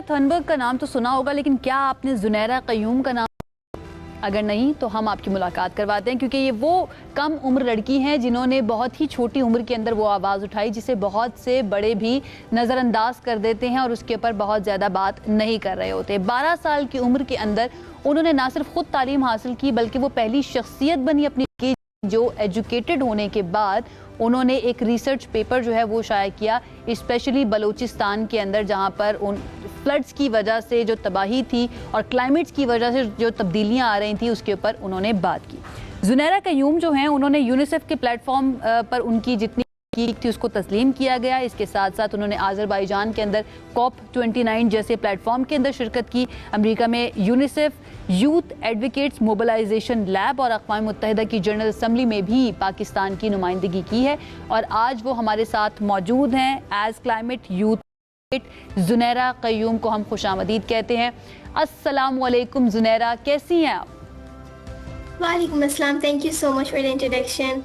Thunberg का नाम तो सुना होगा, लेकिन क्या आपने जुनैरा क़य्यूम का नाम? अगर नहीं तो हम आपकी मुलाकात करवाते हैं, क्योंकि ये वो कम उम्र लड़की हैं जिन्होंने बहुत ही छोटी उम्र के अंदर वो आवाज़ उठाई जिसे बहुत से बड़े भी नज़रअंदाज कर देते हैं और उसके ऊपर बहुत ज़्यादा बात नहीं कर रहे होते। 12 साल की उम्र के अंदर उन्होंने ना सिर्फ खुद तालीम हासिल की, बल्कि वो पहली शख्सियत बनी अपनी जो एजुकेटेड होने के बाद उन्होंने एक रिसर्च पेपर जो है वो शाया किया, स्पेशली बलूचिस्तान के अंदर, जहाँ पर उन फ्लड्स की वजह से जो तबाही थी और क्लाइमेट्स की वजह से जो तब्दीलियाँ आ रही थी उसके ऊपर उन्होंने बात की। जुनैरा क़य्यूम जो हैं उन्होंने यूनिसेफ के प्लेटफॉर्म पर उनकी जितनी की थी उसको तस्लीम किया गया। इसके साथ साथ उन्होंने आज़रबाईजान के अंदर COP29 जैसे प्लेटफॉर्म के अंदर शिरकत की। अमेरिका में UNICEF youth advocates mobilization lab और अक़वाम मुत्तहिदा की जनरल असम्बली में भी पाकिस्तान की नुमाइंदगी की है और आज वो हमारे साथ मौजूद हैं। As climate youth Junaira Qayyum को हम खुशामदीद कहते हैं। अस्सलामु अलैकुम जुनैरा, कैसी हैं आप? वालेकुम अस्सलाम, thank you so much for the introduction.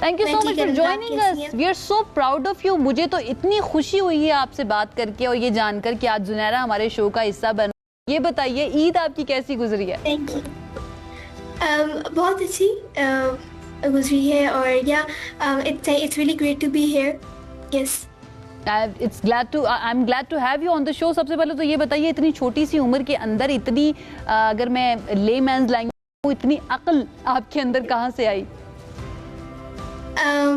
Thank you so much for joining us, we are so proud of you. मुझे तो इतनी खुशी हुई है आपसे बात करके और ये जानकर कि आज जुनैरा हमारे शो का हिस्सा बन। ये बताइए, ईद आपकी कैसी गुजरी है? थैंक यू, बहुत अच्छी गुजरी है और या it's really great to be here. Yes, I am glad to have you on the show. सबसे पहले तो ये बताइए, इतनी छोटी सी उम्र के अंदर इतनी अगर मैं लेमैन्स लैंग्वेज, इतनी अक्ल आपके अंदर कहाँ से आई?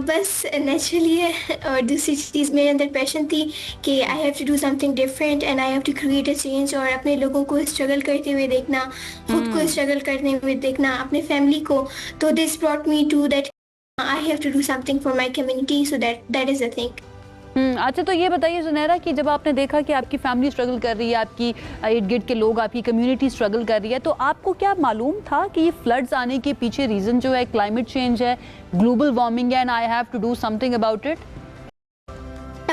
बस नेचुरली है। और दूसरी चीज़ मेरे अंदर पैशन थी कि I have to do something different and I have to create a change, और अपने लोगों को स्ट्रगल करते हुए देखना, खुद को स्ट्रगल करते हुए देखना, अपने फैमिली को। तो this brought me to that I have to do something for my community, so that is the thing. अच्छा, तो ये बताइए जुनैरा कि जब आपने देखा कि आपकी फैमिली स्ट्रगल कर रही है, आपकी इर्द गिर्द के लोग, आपकी कम्युनिटी स्ट्रगल कर रही है, तो आपको क्या मालूम था कि ये फ्लड्स आने के पीछे रीज़न जो है क्लाइमेट चेंज है, ग्लोबल वार्मिंग है, and I have to do something about it?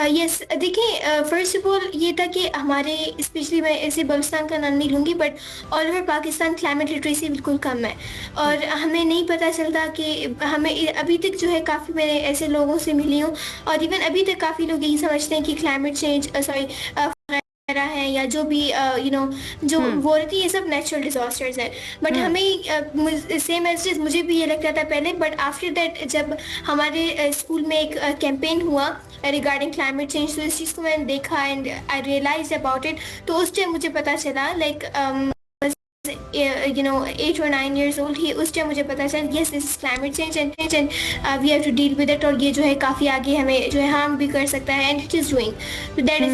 Yes, देखिए, फर्स्ट ऑफ ऑल ये था कि हमारे, स्पेशली मैं ऐसे बलूचिस्तान का नाम नहीं लूँगी, but all over Pakistan climate literacy बिल्कुल कम है और हमें नहीं पता चलता कि हमें अभी तक जो है, काफ़ी मैं ऐसे लोगों से मिली हूँ और इवन अभी तक काफ़ी लोग यही समझते हैं कि क्लाइमेट चेंज है या जो भी जो वो रहती है, ये सब नेचुरल डिजास्टर्स है। बट हमें सेम एज मुझे भी ये लगता था पहले, बट आफ्टर दैट जब हमारे स्कूल में एक कैंपेन हुआ रिगार्डिंग क्लाइमेट चेंज, तो इस चीज़ को मैंने देखा and I realize about it. तो उस टाइम मुझे पता चला, लाइक 8 or 9 years old ही, उस टाइम मुझे पता चला yes this is climate change and we have to deal with it, और ये जो है काफ़ी आगे हमें जो है हार्म भी कर सकता है, and it is doing, so that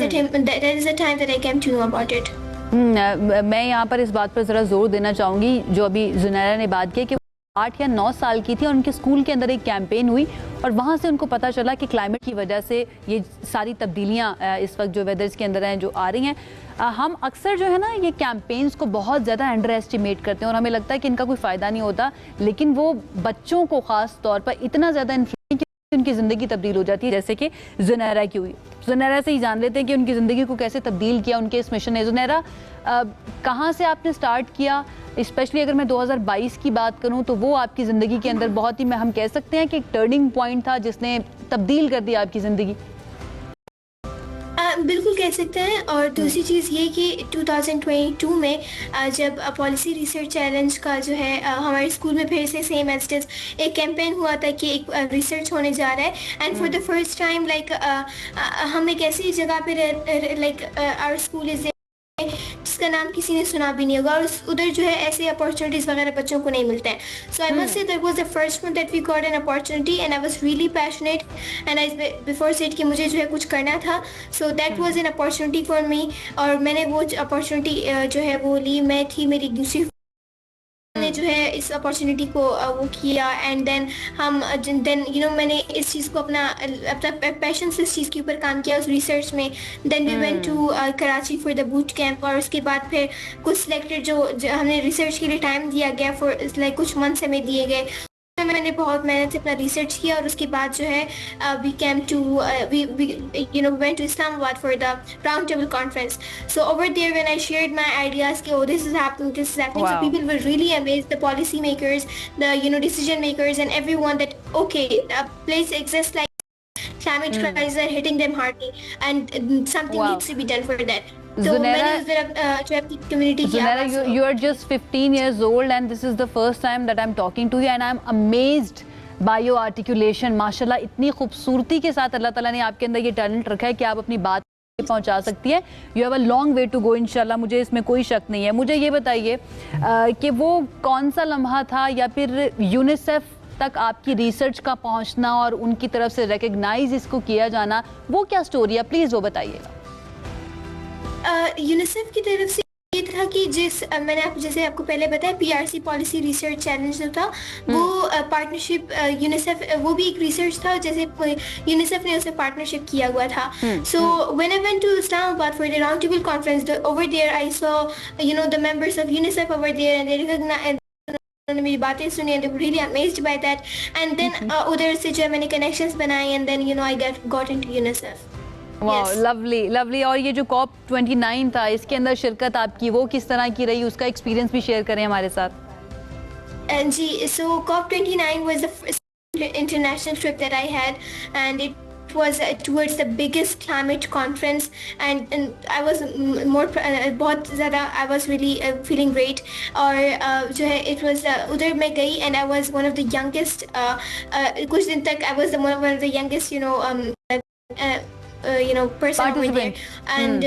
is the time that I came to know about it। मैं यहाँ पर इस बात पर ज़रा जोर देना चाहूँगी, जो अभी जुनैरा ने बात की कि 8 या 9 साल की थी और उनके स्कूल के अंदर एक कैंपेन हुई और वहाँ से उनको पता चला कि क्लाइमेट की वजह से ये सारी तब्दीलियाँ इस वक्त जो वेदर्स के अंदर हैं जो आ रही हैं। हम अक्सर जो है ना, ये कैंपेन्स को बहुत ज़्यादा अंडर एस्टिमेट करते हैं और हमें लगता है कि इनका कोई फ़ायदा नहीं होता, लेकिन वो बच्चों को ख़ास तौर पर इतना ज़्यादा इन्फ्लुएंस कि उनकी ज़िंदगी तब्दील हो जाती है, जैसे कि जुनैरा की हुई। जुनैरा से ही जान लेते हैं कि उनकी ज़िंदगी को कैसे तब्दील किया उनके इस मिशन ने। जुनैरा, कहाँ से आपने स्टार्ट किया? स्पेशली अगर मैं 2022 की बात करूं तो वो आपकी ज़िंदगी के अंदर बहुत ही, हम कह सकते हैं कि एक टर्निंग पॉइंट था जिसने तब्दील कर दिया आपकी ज़िंदगी। बिल्कुल कह सकते हैं। और दूसरी चीज़ ये कि 2022 में जब पॉलिसी रिसर्च चैलेंज का जो है हमारे स्कूल में फिर से सेम एज एक कैंपेन हुआ था कि एक रिसर्च होने जा रहा है, and for the first time like हम एक ऐसी जगह पे लाइक आवर स्कूल इज जिसका नाम किसी ने सुना भी नहीं होगा, और उधर जो है ऐसे अपॉर्चुनिटीज़ वगैरह बच्चों को नहीं मिलते हैं। So I must say that was the first one that we got an opportunity and I was really passionate and I before said कि मुझे जो है कुछ करना था। So that was an opportunity for me, और मैंने वो अपॉर्चुनिटी जो है वो ली। मैं थी, मेरी दूसरी ने जो है इस अपॉर्चुनिटी को वो किया, एंड देन मैंने इस चीज़ को अपना पैशन से इस चीज़ के ऊपर काम किया उस रिसर्च में। Then we went to Karachi for the boot camp, और उसके बाद फिर कुछ सिलेक्टेड जो हमने रिसर्च के लिए टाइम दिया गया फॉर लाइक कुछ मंथ्स हमें दिए गए, मैंने बहुत मेहनत से अपना रिसर्च किया, और उसके बाद जो है we came to went to Islamabad for the round table conference. So over there when I shared my ideas कि this is happening, so people were really amazed, the policy makers, the decision makers and everyone, that okay a place exists like climate crisis are hitting them hardly and something needs to be done for that. تو میں نے Zunaira, اس طرح جو اپنی community کی Zunaira, آواز you are just 15 years old and this is the first time that I'm talking to you and I'm amazed by your articulation. ماشاءاللہ اتنی خوبصورتی کے ساتھ اللہ تعالیٰ نے آپ کے اندر یہ ٹیلنٹ رکھا ہے کہ آپ اپنی بات پہنچا سکتی ہے. You have a long way to go انشاءاللہ, مجھے اس میں کوئی شک نہیں ہے. مجھے یہ بتائیے کہ وہ کون سا لمحہ تھا یا پھر یونیسیف تک آپ کی ریسرچ کا پہنچنا اور ان کی طرف سے ریکگنائز اس کو کیا جانا, وہ کیا سٹوری ہے, پلیز وہ بتائیے گا. یونیسیف کی طرف سے یہ تھا کہ میں نے جیسے آپ کو پہلے بتایا PRC پالیسی ریسرچ چیلنج جو تھا وہ پارٹنرشپ یونیسیف, وہ بھی ایک ریسرچ تھا جیسے یونیسیف نے اسے پارٹنرشپ کیا ہوا تھا. So when I went to Islamabad for the round table conference over there I saw the members of UNICEF over there and they recognize, انہوں نے میری باتیں سنی and they were really amazed by that and then ادھر سے جو میں نے connections بنائے and then I got into UNICEF. Wow, lovely lovely. اور یہ جو COP29 تھا اس کے اندر شرکت آپ کی وہ کس طرح کی رہی, اس کا ایکسپیرینس بھی شیئر کریں ہمارے ساتھ. جی, so COP29 was the first international trip that I had and it was towards the biggest climate conference and I was بہت زیادہ I was really feeling great. اور جو ہے it was ادھر میں گئی and I was one of the youngest, کچھ دن تک I was one of the youngest person over there and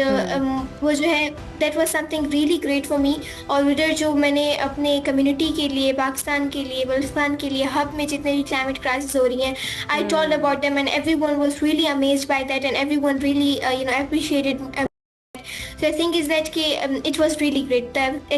وہ جو ہے that was something really great for me. اور ادھر جو میں نے اپنے کمیونٹی کے لیے, پاکستان کے لیے, بلوچستان کے لیے, ہب میں جتنے بھی کلائمیٹ کرائسس ہو رہی ہیں, I told about them and everyone was really amazed by that and everyone really appreciated. So I think is that it was really great.